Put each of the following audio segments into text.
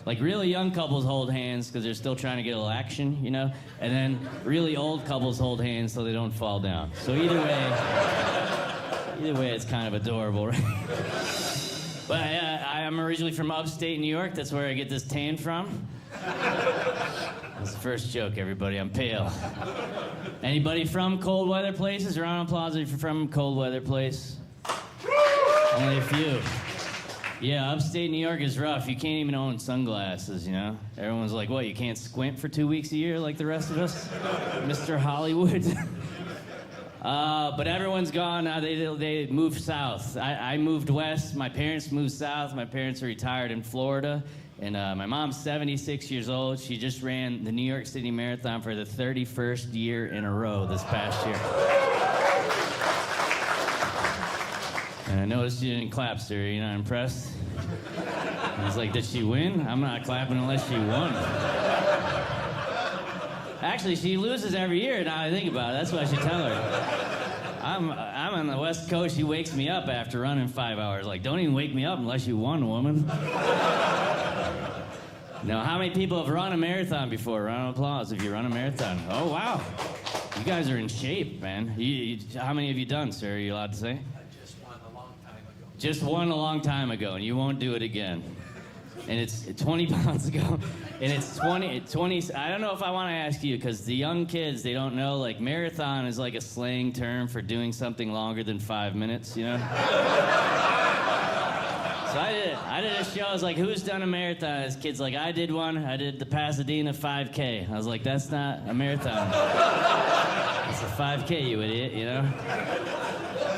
Like really young couples hold hands because they're still trying to get a little action, you know? And then really old couples hold hands so they don't fall down. So either way, it's kind of adorable, right? But I'm originally from upstate New York. That's where I get this tan from. That's the first joke, everybody. I'm pale. Anybody from cold weather places? Round of applause if you're from a cold weather place. Only a few. Yeah, upstate New York is rough. You can't even own sunglasses, you know? Everyone's like, what, you can't squint for 2 weeks a year like the rest of us? Mr. Hollywood? But everyone's gone now. They moved south. I moved west. My parents moved south. My parents are retired in Florida. And my mom's 76 years old. She just ran the New York City Marathon for the 31st year in a row this past year. And I noticed you didn't clap, sir. You're not impressed? I was like, did she win? I'm not clapping unless she won. Actually, she loses every year now I think about it. That's what I should tell her. I'm on the West Coast. She wakes me up after running 5 hours. Like, don't even wake me up unless you won, woman. Now, how many people have run a marathon before? Round of applause if you run a marathon. Oh, wow. You guys are in shape, man. How many have you done, sir? Are you allowed to say? I just won a long time ago. Just won a long time ago, and you won't do it again. And it's 20 pounds ago. And it's 20, I don't know if I want to ask you, because the young kids, they don't know, like, marathon is like a slang term for doing something longer than 5 minutes, you know? So I did a show. I was like, who's done a marathon? As kids, like, I did one. I did the Pasadena 5K. I was like, that's not a marathon. It's a 5K, you idiot, you know?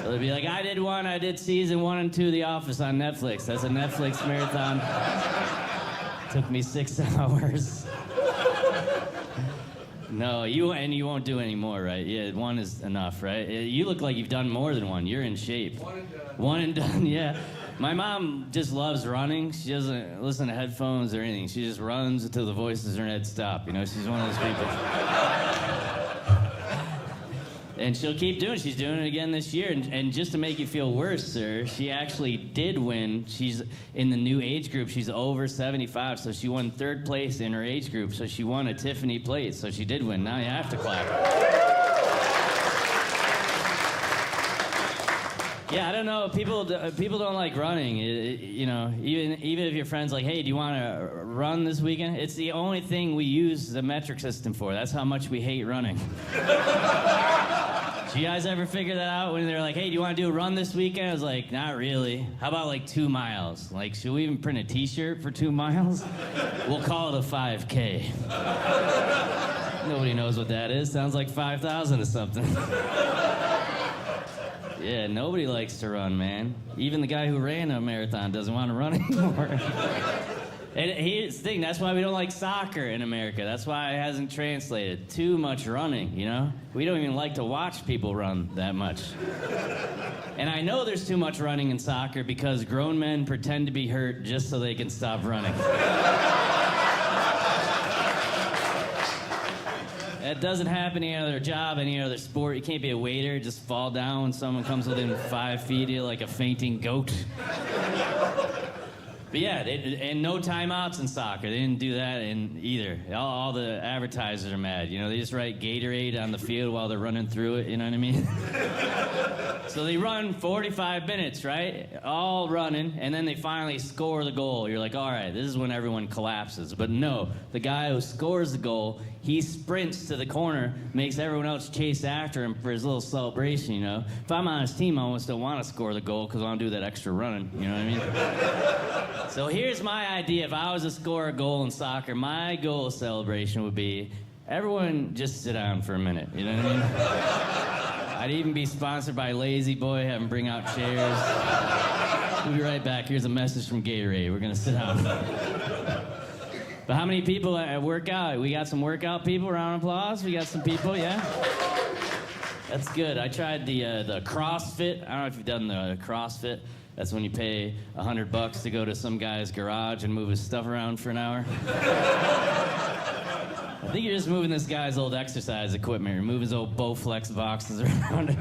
So they'd be like, I did one. I did season 1 and 2 of The Office on Netflix. That's a Netflix marathon. Took me 6 hours. No, you won't do any more, right? Yeah, 1 is enough, right? You look like you've done more than 1. You're in shape. 1 and done. 1 and done, yeah. My mom just loves running. She doesn't listen to headphones or anything. She just runs until the voices in her head stop. You know, she's one of those people. And she'll keep doing it. She's doing it again this year. And just to make you feel worse, sir, she actually did win. She's in the new age group. She's over 75, so she won 3rd place in her age group. So she won a Tiffany plate, so she did win. Now you have to clap. Yeah, I don't know. People don't like running. You know, even if your friend's like, hey, do you want to run this weekend? It's the only thing we use the metric system for. That's how much we hate running. Do you guys ever figure that out when they're like, hey, do you want to do a run this weekend? I was like, not really. How about like 2 miles? Like, should we even print a t-shirt for 2 miles? We'll call it a 5K. Nobody knows what that is. Sounds like 5,000 or something. Yeah, nobody likes to run, man. Even the guy who ran a marathon doesn't want to run anymore. And here's the thing, that's why we don't like soccer in America. That's why it hasn't translated. Too much running, you know? We don't even like to watch people run that much. And I know there's too much running in soccer because grown men pretend to be hurt just so they can stop running. That doesn't happen in any other job, any other sport. You can't be a waiter, just fall down when someone comes within 5 feet of you like a fainting goat. But yeah, and no timeouts in soccer. They didn't do that in either. All the advertisers are mad. You know, they just write Gatorade on the field while they're running through it, you know what I mean? So they run 45 minutes, right? All running, and then they finally score the goal. You're like, all right, this is when everyone collapses. But no, the guy who scores the goal, he sprints to the corner, makes everyone else chase after him for his little celebration, you know? If I'm on his team, I almost don't want to score the goal because I want to do that extra running, you know what I mean? So here's my idea. If I was to score a goal in soccer, my goal celebration would be, everyone just sit down for a minute, you know what I mean? I'd even be sponsored by Lazy Boy, have them bring out chairs. We'll be right back. Here's a message from Gatorade. We're going to sit down. But how many people at workout? We got some workout people. Round of applause. We got some people, yeah? That's good. I tried the Crossfit. I don't know if you've done the Crossfit. That's when you pay $100 to go to some guy's garage and move his stuff around for an hour. I think you're just moving this guy's old exercise equipment. You're moving his old Bowflex boxes around.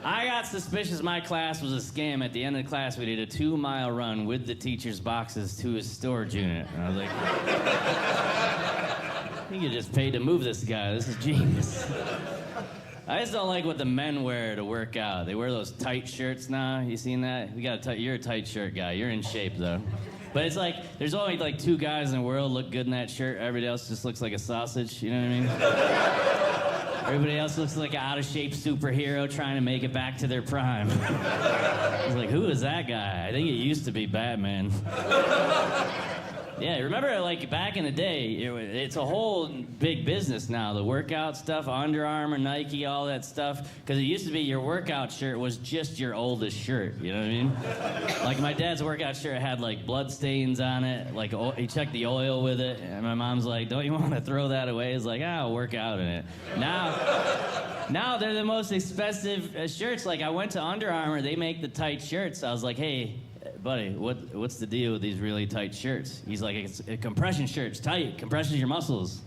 I got got suspicious my class was a scam, at the end of the class, we did a 2-mile run with the teacher's boxes to his storage unit. And I was like, I think you just paid to move this guy. This is genius. I just don't like what the men wear to work out. They wear those tight shirts now. You seen that? You're a tight shirt guy. You're in shape, though. But it's like, there's only like 2 guys in the world look good in that shirt. Everybody else just looks like a sausage. You know what I mean? Everybody else looks like an out-of-shape superhero trying to make it back to their prime. I was like, who is that guy? I think it used to be Batman. Yeah, remember, like, back in the day, it's a whole big business now. The workout stuff, Under Armour, Nike, all that stuff. Because it used to be your workout shirt was just your oldest shirt, you know what I mean? Like, my dad's workout shirt had, like, blood stains on it. Like, he checked the oil with it. And my mom's like, don't you want to throw that away? He's like, I'll work out in it. Now they're the most expensive shirts. Like, I went to Under Armour. They make the tight shirts. I was like, hey, buddy, what's the deal with these really tight shirts? He's like, it's a compression shirt. It's tight. Compresses your muscles.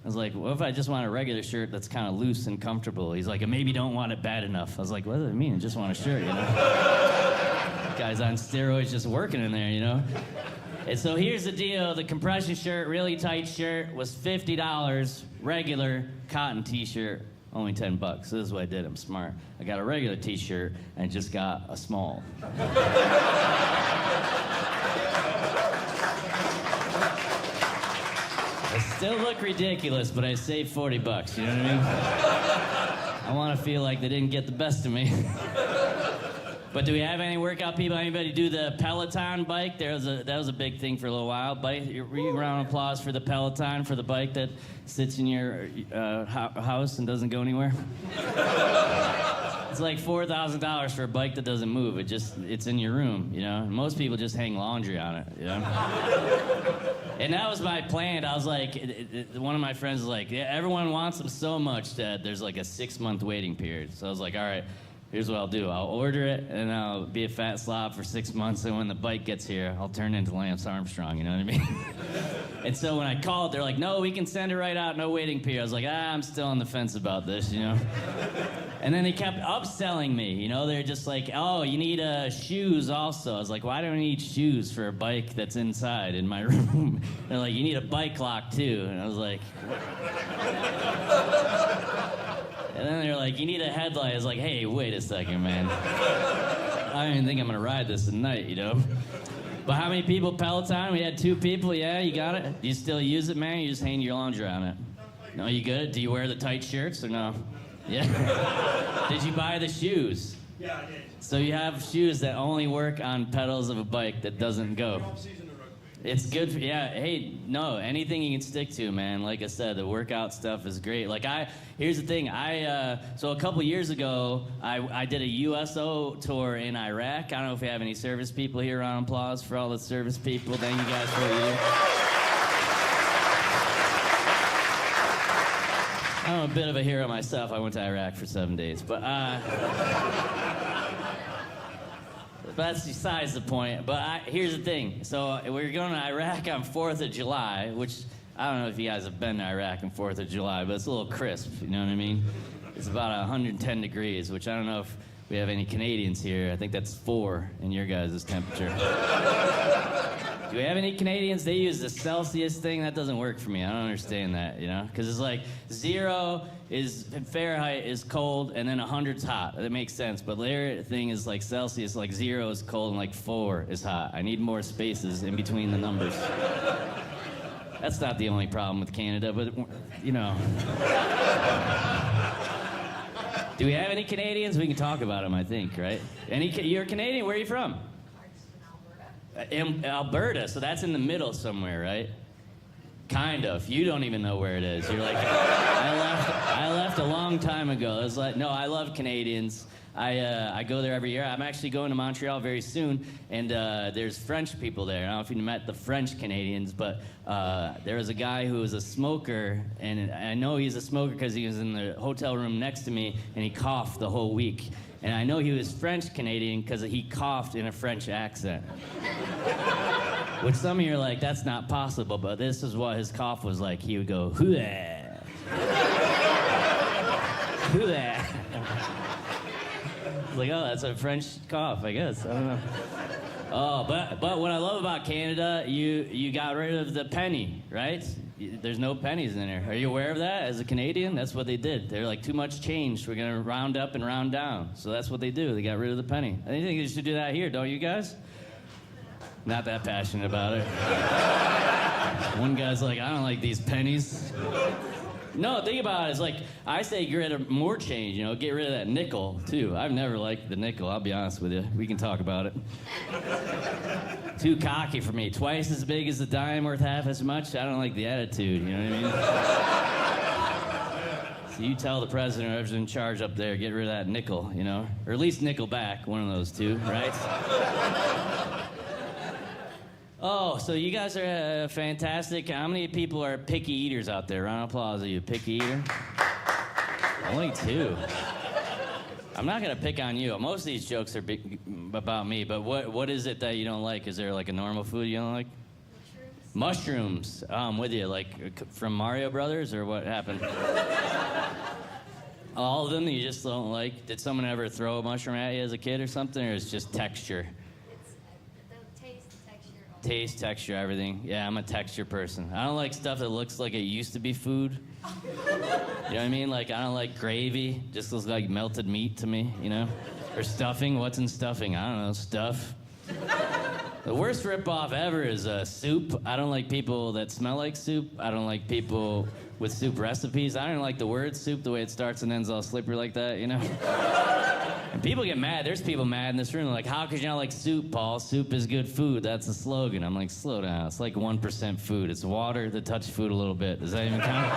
I was like, what if I just want a regular shirt that's kind of loose and comfortable? He's like, I maybe don't want it bad enough. I was like, what does it mean? I just want a shirt, you know? Guy's on steroids just working in there, you know? And so here's the deal. The compression shirt, really tight shirt, was $50. Regular cotton t-shirt, only $10. This is what I did. I'm smart. I got a regular t-shirt and just got a small. I still look ridiculous, but I saved $40. You know what I mean? I want to feel like they didn't get the best of me. But do we have any workout people? Anybody do the Peloton bike? That was a big thing for a little while. Round of applause for the Peloton, for the bike that sits in your house and doesn't go anywhere. It's like $4,000 for a bike that doesn't move. It's in your room, you know? And most people just hang laundry on it, you know? And that was my plan. I was like, one of my friends was like, yeah, everyone wants them so much that there's like a 6-month waiting period. So I was like, all right, here's what I'll do. I'll order it, and I'll be a fat slob for 6 months, and when the bike gets here, I'll turn into Lance Armstrong, you know what I mean? And so when I called, they're like, no, we can send it right out, no waiting period. I was like, I'm still on the fence about this, you know? And then they kept upselling me, you know? They're just like, oh, you need shoes also. I was like, why do I need shoes for a bike that's inside in my room? They're like, you need a bike lock, too. And I was like, what? And then they're like, you need a headlight. I was like, hey, wait a second, man. I don't even think I'm going to ride this tonight, you know? But how many people, Peloton? We had 2 people. Yeah, you got it? You still use it, man? You just hang your laundry on it? No, you good? Do you wear the tight shirts or no? Yeah? Did you buy the shoes? Yeah, I did. So you have shoes that only work on pedals of a bike that doesn't go. It's good for, yeah, hey, no, anything you can stick to, man. Like I said, the workout stuff is great. Like here's the thing, so a couple years ago, I did a USO tour in Iraq. I don't know if we have any service people here. Round of applause for all the service people. Thank you guys for you. I'm a bit of a hero myself. I went to Iraq for 7 days, but that's besides the point. But here's the thing. So we're going to Iraq on 4th of July, which I don't know if you guys have been to Iraq on 4th of July, but it's a little crisp, you know what I mean? It's about 110 degrees, which I don't know if we have any Canadians here. I think that's 4 in your guys' temperature. Do we have any Canadians? They use the Celsius thing. That doesn't work for me. I don't understand that, you know? Because it's like 0 is Fahrenheit is cold, and then 100's hot. That makes sense. But their thing is like Celsius, like 0 is cold, and like 4 is hot. I need more spaces in between the numbers. That's not the only problem with Canada, but, you know. Do we have any Canadians? We can talk about them, I think, right? You're Canadian. Where are you from? In Alberta, so that's in the middle somewhere, right? Kind of. You don't even know where it is. You're like, I left a long time ago. It's like, no, I love Canadians. I go there every year. I'm actually going to Montreal very soon, and there's French people there. I don't know if you met the French Canadians, but there was a guy who was a smoker, and I know he's a smoker because he was in the hotel room next to me, and he coughed the whole week. And I know he was French Canadian because he coughed in a French accent. Which some of you are like, that's not possible, but this is what his cough was like. He would go, hoo-ah. Hoo-ah. It's like, oh, that's a French cough, I guess. I don't know. Oh, but what I love about Canada, you got rid of the penny, right? There's no pennies in there. Are you aware of that? As a Canadian, that's what they did. They're like, too much change. We're gonna round up and round down. So that's what they do. They got rid of the penny. I think they should do that here, don't you guys? Not that passionate about it. One guy's like, I don't like these pennies. No, think about it. It's like, I say get rid of more change, get rid of that nickel, too. I've never liked the nickel, I'll be honest with you. We can talk about it. Too cocky for me. Twice as big as the dime, worth half as much. I don't like the attitude, you know what I mean? So you tell the president or whoever's in charge up there, get rid of that nickel, Or at least nickel back, one of those two, right? Oh, so you guys are fantastic. How many people are picky eaters out there? Round of applause. Are you a picky eater? Only 2. I'm not going to pick on you. Most of these jokes are about me, but what is it that you don't like? Is there like a normal food you don't like? Mushrooms. Oh, I'm with you. Like from Mario Brothers, or what happened? All of them you just don't like? Did someone ever throw a mushroom at you as a kid or something, or it's just texture? Taste, texture, everything. Yeah, I'm a texture person. I don't like stuff that looks like it used to be food. You know what I mean? Like, I don't like gravy. Just looks like melted meat to me, Or stuffing. What's in stuffing? I don't know, stuff. The worst ripoff ever is soup. I don't like people that smell like soup. I don't like people with soup recipes. I don't like the word soup, the way it starts and ends all slippery like that, And people get mad. There's people mad in this room. They're like, how could you not like soup, Paul? Soup is good food. That's the slogan. I'm like, slow down. It's like 1% food. It's water that touched food a little bit. Does that even count?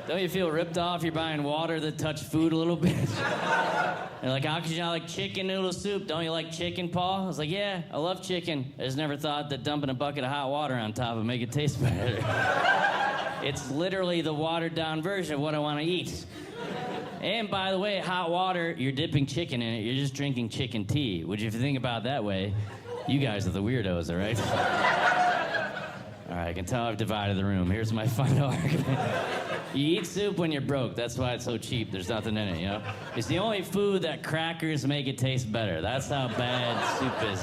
Don't you feel ripped off? You're buying water that touched food a little bit? They're like, how could you not like chicken noodle soup? Don't you like chicken, Paul? I was like, yeah, I love chicken. I just never thought that dumping a bucket of hot water on top would make it taste better. It's literally the watered down version of what I want to eat. And by the way, hot water, you're dipping chicken in it. You're just drinking chicken tea, which if you think about it that way, you guys are the weirdos, all right? All right, I can tell I've divided the room. Here's my final argument. You eat soup when you're broke. That's why it's so cheap. There's nothing in it, It's the only food that crackers make it taste better. That's how bad soup is.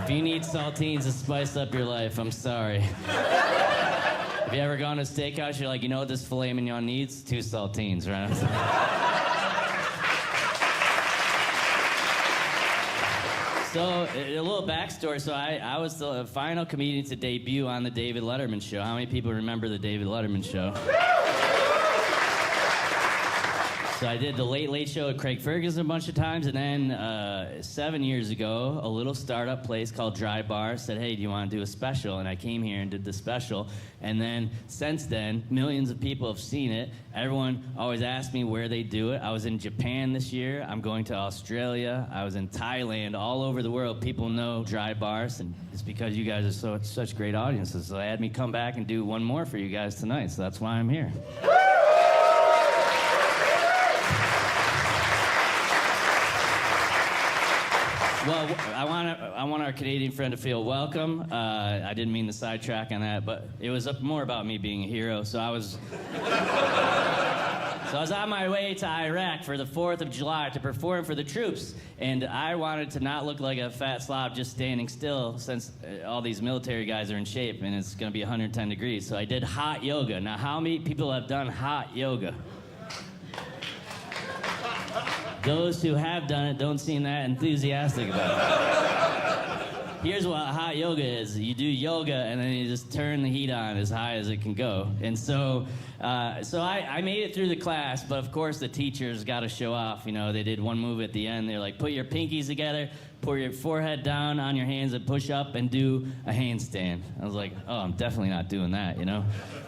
If you need saltines to spice up your life, I'm sorry. Have you ever gone to a steakhouse, you're like, you know what this filet mignon needs? 2 saltines, right? So, a little backstory. So I was the final comedian to debut on the David Letterman show. How many people remember the David Letterman show? So I did the Late Late Show with Craig Ferguson a bunch of times, and then 7 years ago, a little startup place called Dry Bar said, hey, do you want to do a special? And I came here and did the special. And then, since then, millions of people have seen it. Everyone always asks me where they do it. I was in Japan this year. I'm going to Australia. I was in Thailand. All over the world, people know Dry Bars, and it's because you guys are such great audiences. So they had me come back and do one more for you guys tonight, so that's why I'm here. Well, I want our Canadian friend to feel welcome. I didn't mean to sidetrack on that, but it was more about me being a hero. So I was on my way to Iraq for the 4th of July to perform for the troops, and I wanted to not look like a fat slob just standing still, since all these military guys are in shape and it's going to be 110 degrees. So I did hot yoga. Now, how many people have done hot yoga? Those who have done it don't seem that enthusiastic about it. Here's what hot yoga is. You do yoga, and then you just turn the heat on as high as it can go. And so I made it through the class, but of course the teachers got to show off. They did one move at the end. They're like, put your pinkies together, put your forehead down on your hands and push up and do a handstand. I was like, oh, I'm definitely not doing that,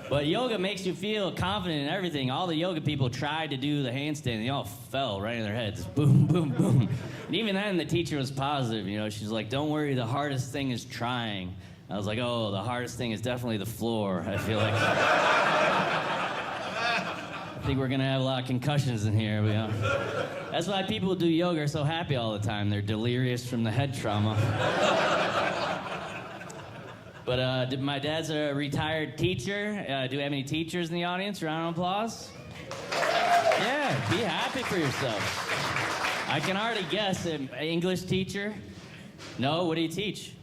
But yoga makes you feel confident in everything. All the yoga people tried to do the handstand. They all fell right in their heads. Boom, boom, boom. And even then, the teacher was positive. She's like, don't worry, the hardest thing is trying. I was like, oh, the hardest thing is definitely the floor. I feel like... I think we're going to have a lot of concussions in here. That's why people who do yoga are so happy all the time. They're delirious from the head trauma. But my dad's a retired teacher. Do we have any teachers in the audience? Round of applause. Yeah, be happy for yourself. I can already guess. An English teacher? No, what do you teach?